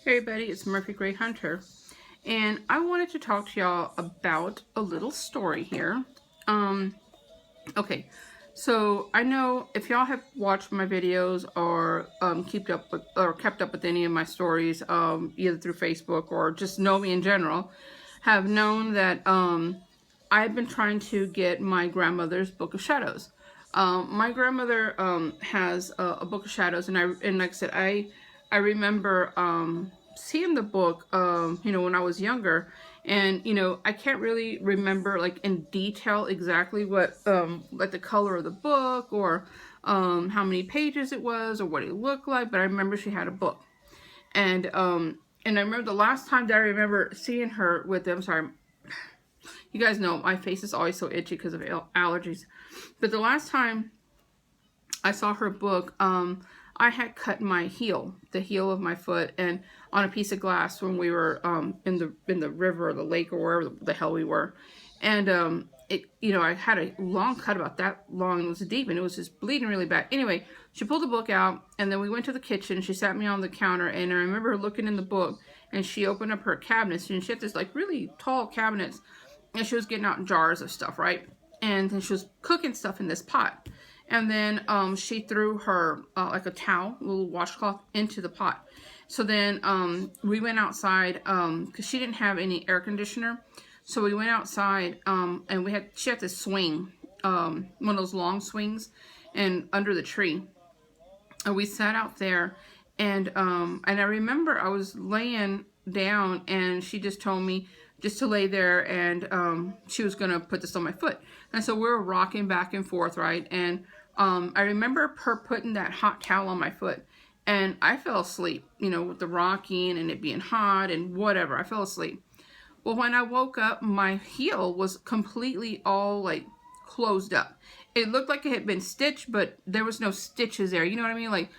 Hey everybody, it's Murphy Gray Hunter, and I wanted to talk to y'all about a little story here. Okay, so I know if y'all have watched my videos or kept up with any of my stories, either through Facebook or just know me in general, have known that I've been trying to get my grandmother's Book of Shadows. My grandmother has a Book of Shadows, and like I said, I remember seeing the book, when I was younger, and I can't really remember like in detail exactly what like the color of the book or how many pages it was or what it looked like, but I remember she had a book, and I remember the last time that I remember seeing her with them. Sorry, you guys know my face is always so itchy because of allergies. But the last time I saw her book, I had cut my heel, the heel of my foot, and on a piece of glass when we were in the river or the lake or wherever the hell we were, and I had a long cut about that long. It was deep and it was just bleeding really bad. Anyway, she pulled the book out, and then we went to the kitchen. She sat me on the counter, and I remember her looking in the book, and she opened up her cabinets, and she had this like really tall cabinets, and she was getting out jars of stuff, right? And then she was cooking stuff in this pot. And then she threw her like a towel, a little washcloth, into the pot. So then we went outside because she didn't have any air conditioner. So we went outside and she had this swing, one of those long swings, and under the tree. And we sat out there, and I remember I was laying down, and she just told me just to lay there, and she was gonna put this on my foot. And so we were rocking back and forth, right? And I remember her putting that hot towel on my foot, and I fell asleep, with the rocking and it being hot and whatever. I fell asleep. Well, when I woke up, my heel was completely all like closed up. It looked like it had been stitched, but there was no stitches there. You know what I mean? Like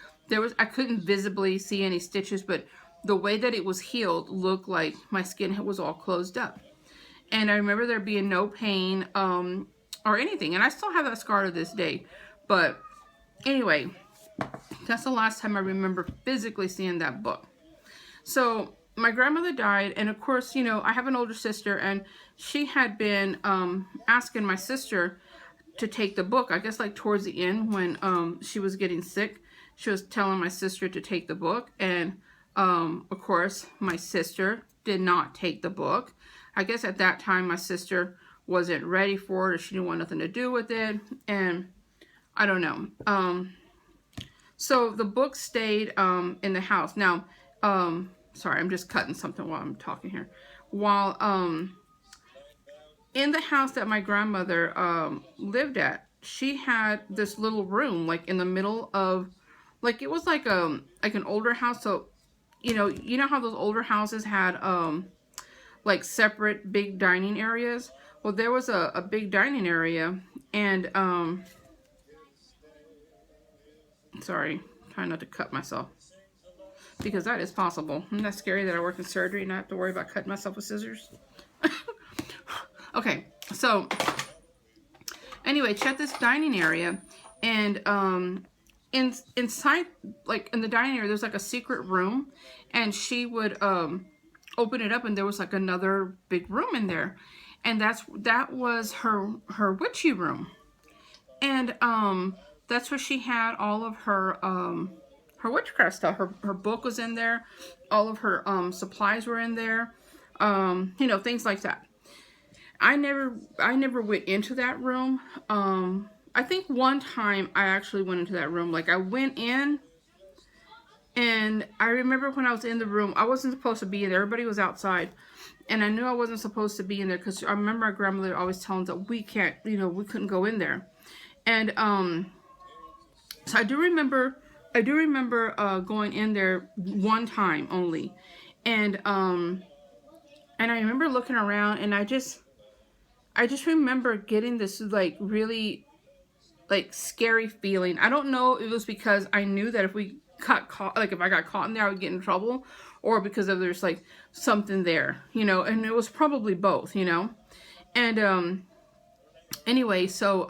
I couldn't visibly see any stitches, but the way that it was healed looked like my skin was all closed up. And I remember there being no pain or anything. And I still have that scar to this day. But anyway, that's the last time I remember physically seeing that book. So my grandmother died, and of course, I have an older sister, and she had been asking my sister to take the book. I guess like towards the end when she was getting sick, she was telling my sister to take the book, and of course, my sister did not take the book. I guess at that time my sister wasn't ready for it, or she didn't want nothing to do with it, and I don't know. So the book stayed in the house. Now, sorry, I'm just cutting something while I'm talking here. While in the house that my grandmother lived at, she had this little room like in the middle of, like it was like an older house. So you know how those older houses had like separate big dining areas. Well, there was a big dining area, and sorry, trying not to cut myself, because that is possible. Isn't that scary that I work in surgery and I have to worry about cutting myself with scissors? Okay, so anyway, check this dining area, and inside, like in the dining area, there's like a secret room, and she would open it up, and there was like another big room in there, and that was her witchy room, and that's where she had all of her witchcraft stuff. Her book was in there, all of her supplies were in there, things like that. I never went into that room. I think one time I actually went into that room. Like I went in, and I remember when I was in the room, I wasn't supposed to be in there. Everybody was outside, and I knew I wasn't supposed to be in there because I remember my grandmother always telling us that we couldn't go in there. And so I do remember going in there one time only, and I remember looking around, and I just remember getting this like really like scary feeling. I don't know if it was because I knew that if we got caught, like if I got caught in there, I would get in trouble, or because of there's like something there, and it was probably both, and anyway, so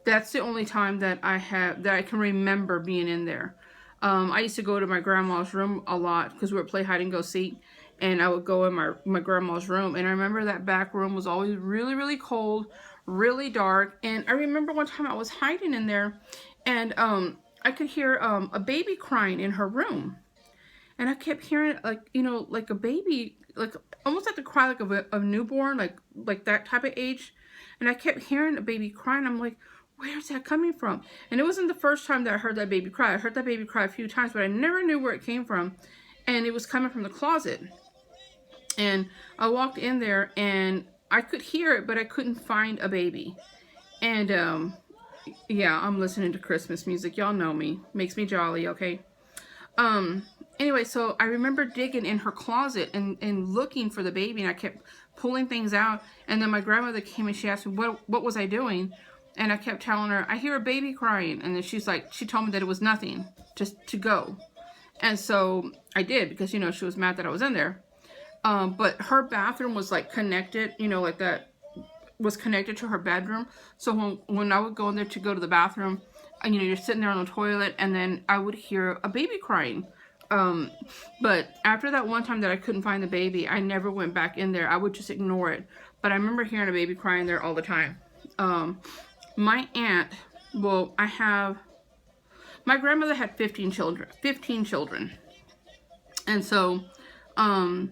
that's the only time that I can remember being in there. I used to go to my grandma's room a lot because we would play hide and go seek, and I would go in my grandma's room, and I remember that back room was always really, really cold, really dark. And I remember one time I was hiding in there, and I could hear a baby crying in her room. And I kept hearing, like, you know, like a baby, like almost like the cry like of a newborn, like that type of age. And I kept hearing a baby crying. I'm like, where's that coming from? And it wasn't the first time that I heard that baby cry. I heard that baby cry a few times, but I never knew where it came from. And it was coming from the closet. And I walked in there and I could hear it, but I couldn't find a baby. And yeah, I'm listening to Christmas music. Y'all know me. Makes me jolly, okay? Anyway, so I remember digging in her closet and looking for the baby, and I kept pulling things out. And then my grandmother came and she asked me, what was I doing? And I kept telling her, I hear a baby crying. And then she's like, she told me that it was nothing, just to go. And so I did, because, you know, she was mad that I was in there. But her bathroom was like connected, you know, like that was connected to her bedroom. So when I would go in there to go to the bathroom, and, you know, you're sitting there on the toilet, and then I would hear a baby crying. But after that one time that I couldn't find the baby, I never went back in there. I would just ignore it. But I remember hearing a baby crying there all the time. My aunt, well, my grandmother had 15 children. And so, my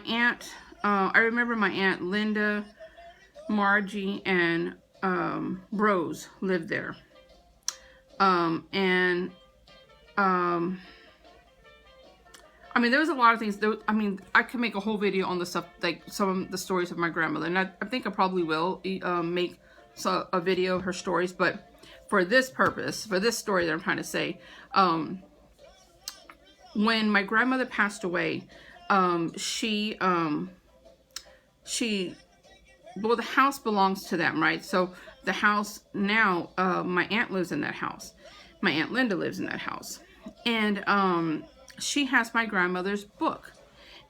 aunt, I remember my aunt Linda, Margie, and Rose lived there. I mean, there was a lot of things. I mean, I could make a whole video on the stuff, like some of the stories of my grandmother, and I think I probably will make a video of her stories. But for this purpose, for this story that I'm trying to say, when my grandmother passed away, well, the house belongs to them, right? So the house now, my aunt lives in that house. My Aunt Linda lives in that house. And she has my grandmother's book,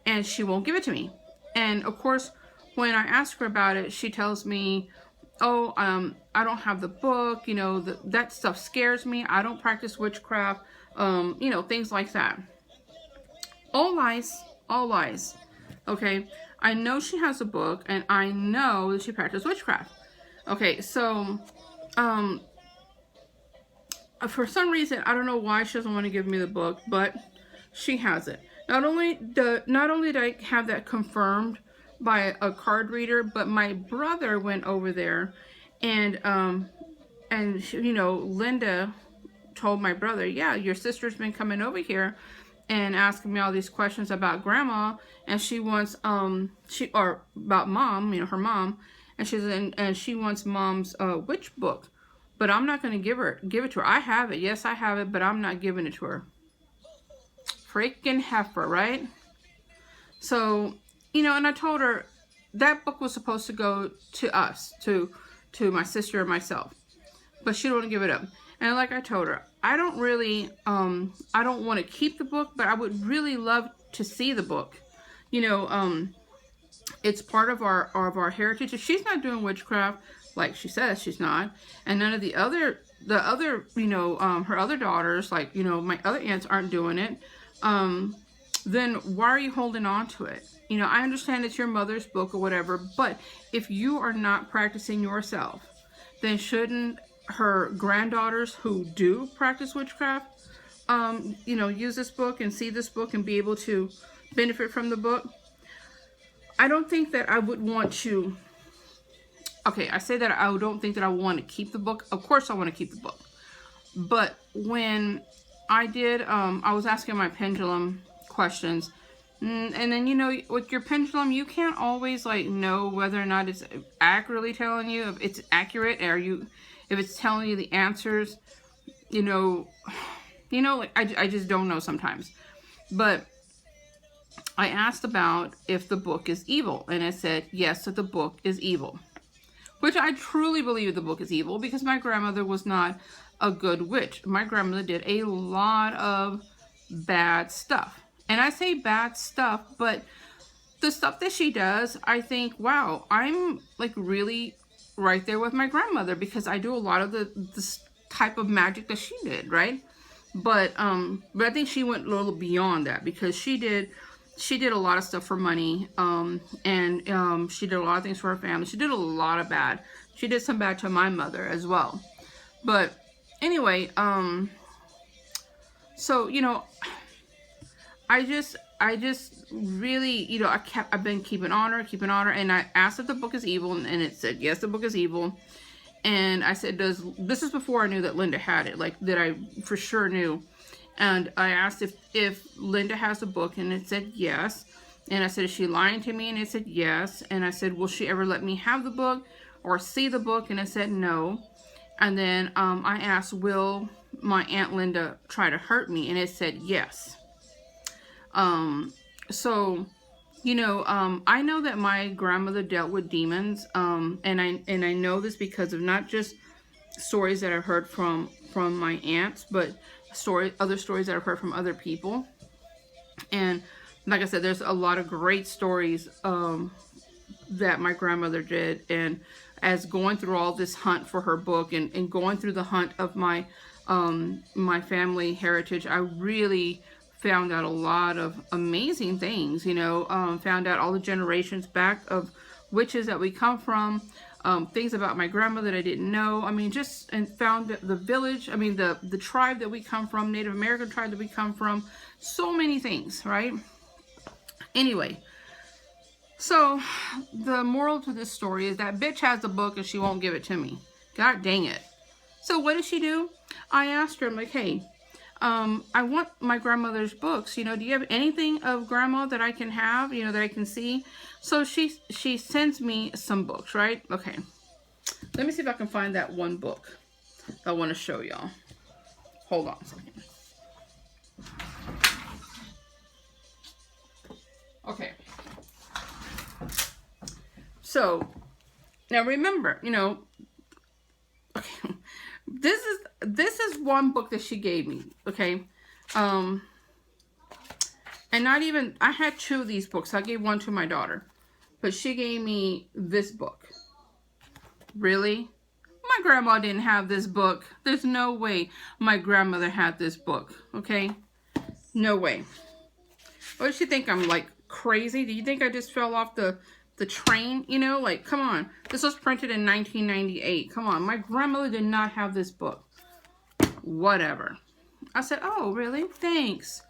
and she won't give it to me. And of course, when I ask her about it, she tells me, oh, I don't have the book, you know, that stuff scares me. I don't practice witchcraft, you know, things like that. All lies, all lies. Okay, I know she has a book, and I know that she practices witchcraft. Okay, so, for some reason, I don't know why she doesn't want to give me the book, but she has it. Not only did I have that confirmed by a card reader, but my brother went over there, and you know, Linda told my brother, yeah, your sister's been coming over here and asking me all these questions about grandma, and she wants or about mom, you know, her mom, and she wants mom's witch book. But I'm not going to give it to her. I have it. Yes, I have it, but I'm not giving it to her. Freaking heifer, right? So, you know, and I told her that book was supposed to go to us, to my sister and myself. But she don't want to give it up. And like I told her, I don't really, I don't want to keep the book, but I would really love to see the book. You know, it's part of our heritage. If she's not doing witchcraft, like she says she's not, and none of the other, you know, her other daughters, like, you know, my other aunts aren't doing it, then why are you holding on to it? You know, I understand it's your mother's book or whatever, but if you are not practicing yourself, then shouldn't her granddaughters who do practice witchcraft, you know, use this book and see this book and be able to benefit from the book? I don't think that I would want to. Okay, I say that I don't think that I want to keep the book. Of course I want to keep the book. But when I did, I was asking my pendulum questions. And then, you know, with your pendulum, you can't always, like, know whether or not it's accurately telling you, if it's accurate, or if it's telling you the answers. You know, like, I just don't know sometimes. But I asked about if the book is evil. And it said, yes, that the book is evil. Which I truly believe the book is evil, because my grandmother was not a good witch. My grandmother did a lot of bad stuff. And I say bad stuff, but the stuff that she does, I think, wow, I'm like really right there with my grandmother, because I do a lot of this type of magic that she did, right? But I think she went a little beyond that, because she did a lot of stuff for money, and she did a lot of things for her family. She did a lot of bad. She did some bad to my mother as well. But anyway, so I just really, I've been keeping on her, and I asked if the book is evil, and it said yes, the book is evil. And I said, this is before I knew that Linda had it, like that I for sure knew. And I asked if Linda has the book, and it said yes. And I said, is she lying to me? And it said yes. And I said, will she ever let me have the book or see the book? And it said no. And then I asked, will my Aunt Linda try to hurt me? And it said yes. So, I know that my grandmother dealt with demons, and I know this because of not just stories that I heard from my aunts, but other stories that I've heard from other people. And like I said, there's a lot of great stories that my grandmother did, and as going through all this hunt for her book, and going through the hunt of my family heritage, I really found out a lot of amazing things, found out all the generations back of witches that we come from, things about my grandmother that I didn't know. I mean, and found the village, the tribe that we come from, Native American tribe that we come from, so many things, right? Anyway, so the moral to this story is that bitch has the book and she won't give it to me. God dang it. So what did she do? I asked her, I'm like, hey, I want my grandmother's books. Do you have anything of grandma that I can have, that I can see? So she sends me some books, right? Okay. Let me see if I can find that one book I want to show y'all. Hold on a second. Okay. So, now remember, okay, this is one book that she gave me, okay? And not even, I had 2 of these books. I gave one to my daughter, but she gave me this book. Really? My grandma didn't have this book. There's no way my grandmother had this book, okay? No way. What does she think? I'm like crazy? Do you think I just fell off the train? Like, come on. This was printed in 1998. Come on. My grandmother did not have this book. Whatever. I said, oh, really? Thanks.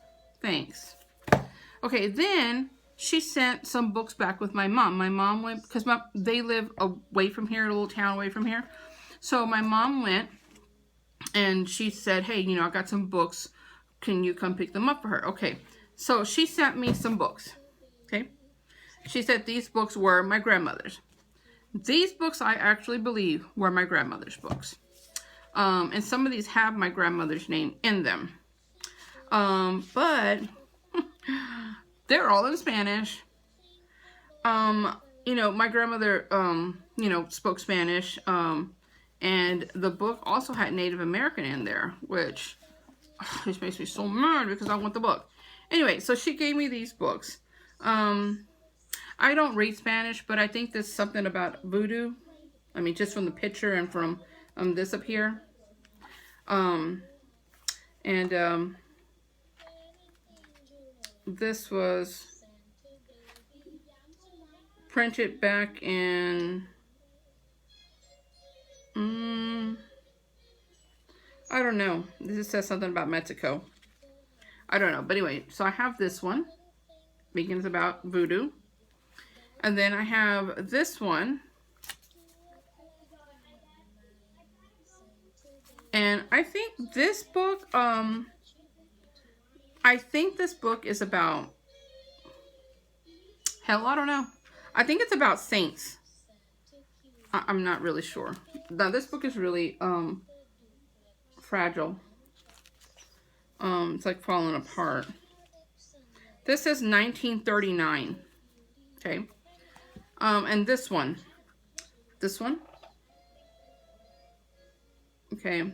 Okay, then she sent some books back with my mom. My mom went, because they live away from here, a little town away from here. So my mom went, and she said, hey, I got some books. Can you come pick them up for her? Okay. So she sent me some books. Okay. She said these books were my grandmother's. These books I actually believe were my grandmother's books. And some of these have my grandmother's name in them. But they're all in Spanish. My grandmother, spoke Spanish. And the book also had Native American in there, which just makes me so mad because I want the book. Anyway, so she gave me these books. I don't read Spanish, but I think there's something about voodoo. Just from the picture and from this up here. This was printed back in, I don't know. This says something about Mexico. I don't know. But anyway, so I have this one. Begins about voodoo. And then I have this one. And I think this book, is about, hell, I don't know. I think it's about saints. I'm not really sure. Now, this book is really fragile. It's like falling apart. This says 1939. Okay. And this one. Okay.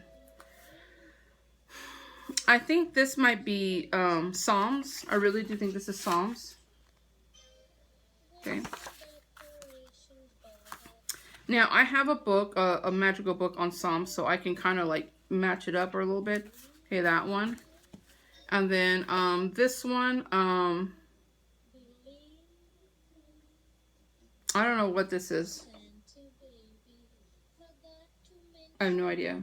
I think this might be Psalms. I really do think this is Psalms. Okay. Now, I have a book, a magical book on Psalms, so I can kind of like match it up a little bit. Okay, that one. And then this one, I don't know what this is. I have no idea.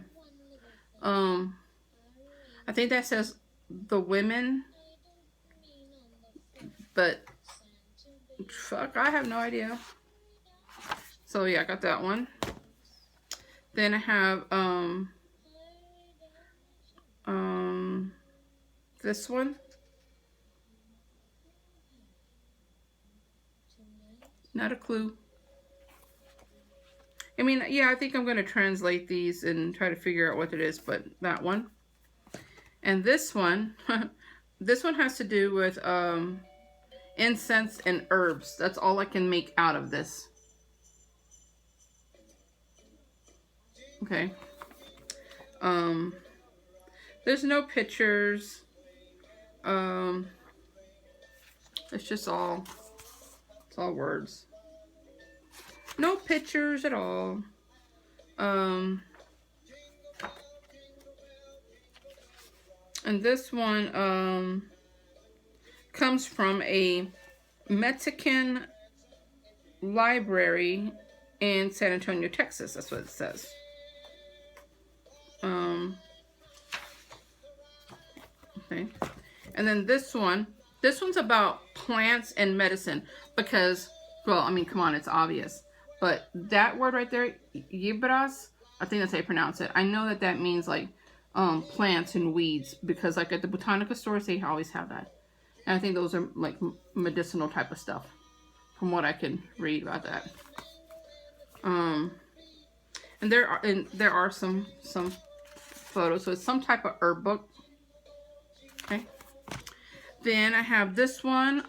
Um, I think that says the women, but fuck, I have no idea. So yeah, I got that one. Then I have this one. Not a clue. I mean, yeah, I think I'm going to translate these and try to figure out what it is, but that one. And this one, this one has to do with incense and herbs. That's all I can make out of this. Okay. There's no pictures. It's just all, it's all words. No pictures at all. And this one comes from a Mexican library in San Antonio, Texas. That's what it says. Okay. And then this one's about plants and medicine because, well, I mean, come on, it's obvious. But that word right there, yibras, I think that's how you pronounce it. I know that that means like plants and weeds because like at the Botanica stores, they always have that. And I think those are like medicinal type of stuff from what I can read about that. And there are some photos. So it's some type of herb book. Okay. Then I have this one.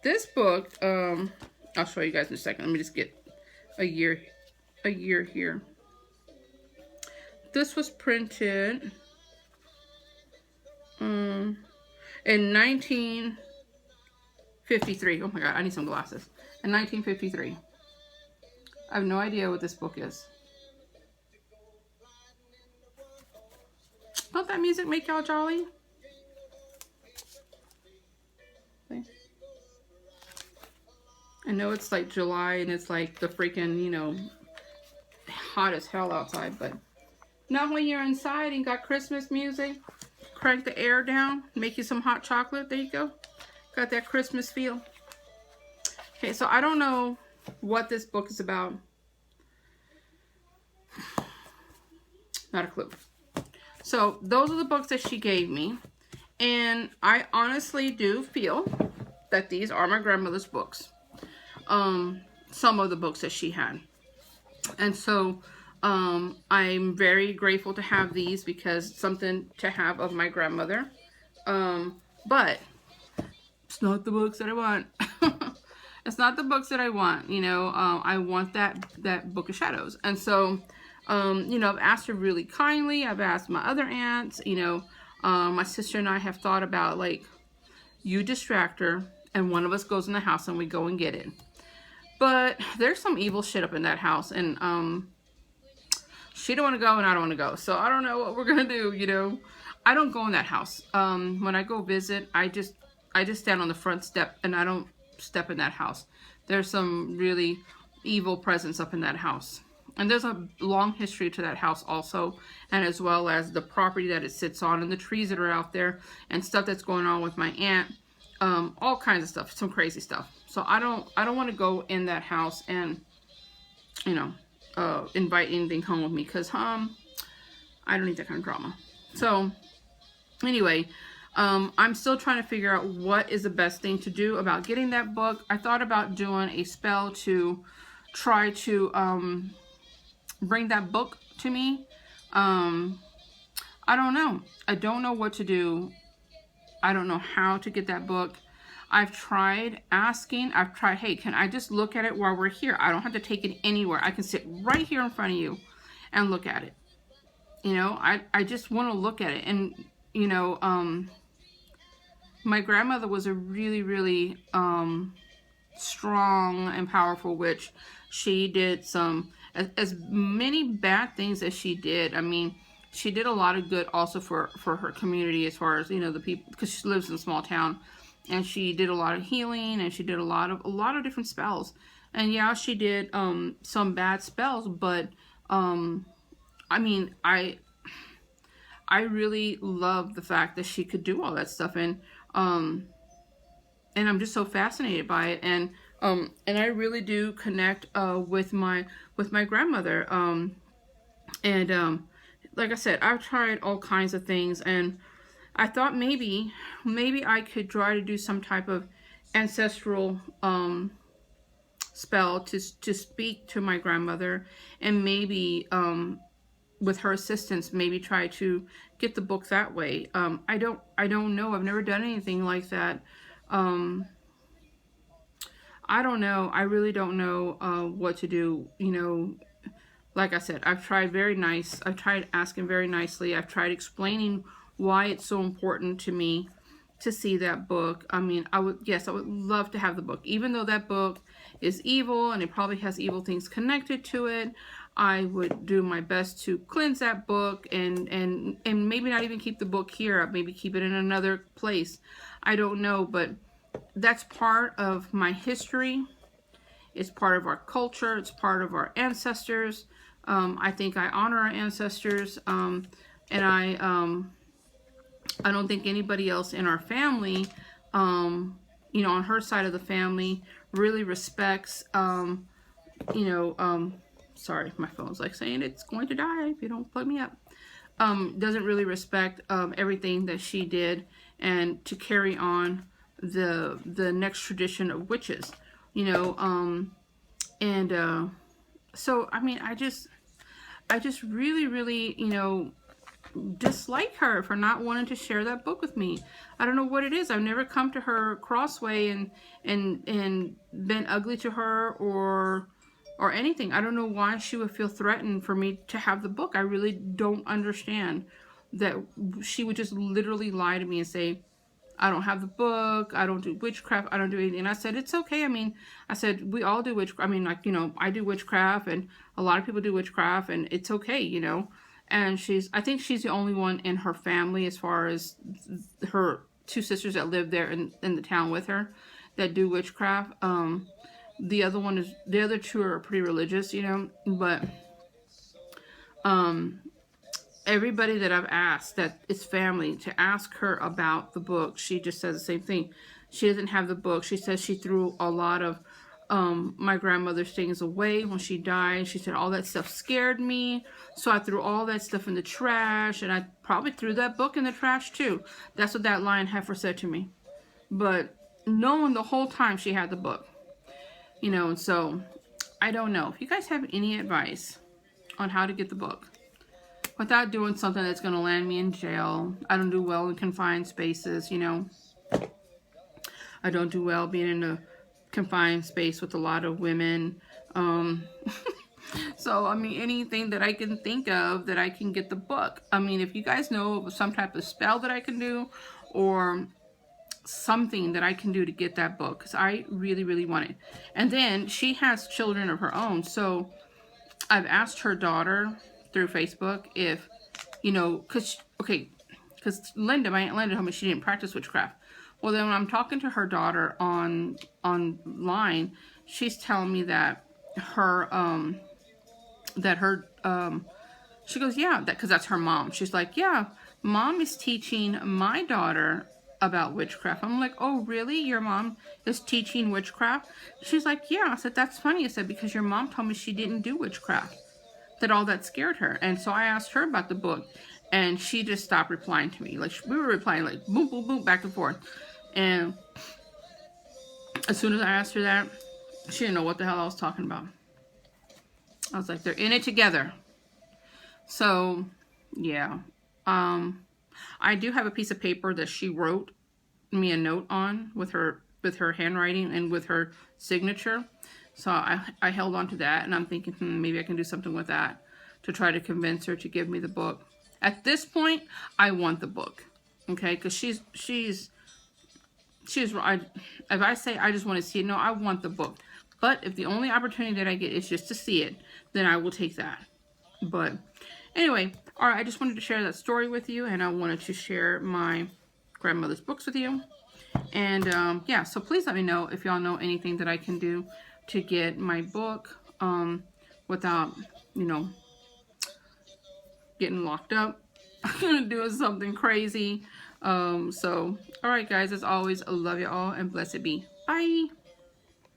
This book, I'll show you guys in a second. Let me just get a year here. This was printed in 1953. Oh my god, I need some glasses. In 1953. I have no idea what this book is. Don't that music make y'all jolly? Okay. I know it's like July and it's like the freaking, you know, hot as hell outside, but not when you're inside and got Christmas music. Crank the air down, make you some hot chocolate. There you go. Got that Christmas feel. Okay, so I don't know what this book is about. Not a clue. So those are the books that she gave me. And I honestly do feel that these are my grandmother's books. Some of the books that she had. And so I'm very grateful to have these because it's something to have of my grandmother. But it's not the books that I want. It's not the books that I want, you know. I want that Book of Shadows. And so, you know, I've asked her really kindly. I've asked my other aunts, you know, my sister and I have thought about, like, you distract her and one of us goes in the house and we go and get it. But there's some evil shit up in that house, and she don't want to go and I don't want to go. So I don't know what we're going to do, you know. I don't go in that house. When I go visit, I just stand on the front step and I don't step in that house. There's some really evil presence up in that house. And there's a long history to that house also, and as well as the property that it sits on and the trees that are out there and stuff that's going on with my aunt. All kinds of stuff, some crazy stuff. So I don't want to go in that house and, you know, invite anything home with me because I don't need that kind of drama. So anyway, I'm still trying to figure out what is the best thing to do about getting that book. I thought about doing a spell to try to bring that book to me. I don't know. I don't know what to do. I don't know how to get that book. I've tried asking. I've tried, hey, can I just look at it while we're here? I don't have to take it anywhere. I can sit right here in front of you and look at it. You know, I just want to look at it. And, you know, my grandmother was a really, really strong and powerful witch. She did some as many bad things as she did, I mean, she did a lot of good also for her community, as far as, you know, the people, because she lives in a small town, and she did a lot of healing, and she did a lot of different spells. And yeah, she did some bad spells, but I mean, I really love the fact that she could do all that stuff, and I'm just so fascinated by it, and I really do connect with my grandmother, and like I said, I've tried all kinds of things, and I thought maybe I could try to do some type of ancestral spell to speak to my grandmother, and maybe with her assistance, maybe try to get the book that way. I don't know. I've never done anything like that. Um, I don't know. I really don't know what to do. You know, like I said, I've tried very nice. I've tried asking very nicely. I've tried explaining why it's so important to me to see that book. I mean, I would love to have the book, even though that book is evil and it probably has evil things connected to it. I would do my best to cleanse that book, and maybe not even keep the book here. Maybe keep it in another place. I don't know, but that's part of my history. It's part of our culture. It's part of our ancestors. I think I honor our ancestors, and I don't think anybody else in our family, you know, on her side of the family, really respects, sorry, my phone's like saying it's going to die if you don't plug me up. Doesn't really respect everything that she did, and to carry on the next tradition of witches, you know, so I mean, I just really, you know, dislike her for not wanting to share that book with me. I don't know what it is. I've never come to her crossway and been ugly to her or anything. I don't know why she would feel threatened for me to have the book. I really don't understand that she would just literally lie to me and say, I don't have the book, I don't do witchcraft, I don't do anything. And I said, it's okay. I mean, I said, we all do witchcraft. I mean, like, you know, I do witchcraft, and a lot of people do witchcraft, and it's okay, you know. And I think she's the only one in her family, as far as her two sisters that live there in the town with her, that do witchcraft. The other two are pretty religious, you know, but everybody that I've asked that is family to ask her about the book, she just says the same thing. She doesn't have the book. She says she threw a lot of my grandmother's things away when she died. She said all that stuff scared me, so I threw all that stuff in the trash, and I probably threw that book in the trash too. That's what that lion heifer said to me. But knowing the whole time she had the book, you know, and so I don't know. If you guys have any advice on how to get the book without doing something that's going to land me in jail. I don't do well in confined spaces, you know. I don't do well being in a confined space with a lot of women. So, I mean, anything that I can think of that I can get the book. I mean, if you guys know of some type of spell that I can do, or something that I can do to get that book, because I really, really want it. And then she has children of her own, so I've asked her daughter through Facebook if, you know, because Linda, my Aunt Linda, told me she didn't practice witchcraft. Well, then when I'm talking to her daughter online, she's telling me that she goes, yeah, because that's her mom. She's like, yeah, mom is teaching my daughter about witchcraft. I'm like, oh, really? Your mom is teaching witchcraft? She's like, yeah. I said, that's funny. I said, because your mom told me she didn't do witchcraft, that all that scared her. And so I asked her about the book, and she just stopped replying to me. Like, we were replying like boom, boom, boom, back and forth. And as soon as I asked her that, she didn't know what the hell I was talking about. I was like, they're in it together. So, yeah. I do have a piece of paper that she wrote me a note on with her handwriting and with her signature. So I held on to that, and I'm thinking, maybe I can do something with that to try to convince her to give me the book. At this point, I want the book, okay? Because if I say I just want to see it, no, I want the book. But if the only opportunity that I get is just to see it, then I will take that. But anyway, all right, I just wanted to share that story with you, and I wanted to share my grandmother's books with you. And yeah, so please let me know if y'all know anything that I can do to get my book without, you know, getting locked up, doing something crazy. So, all right, guys, as always, I love you all, and blessed be. Bye.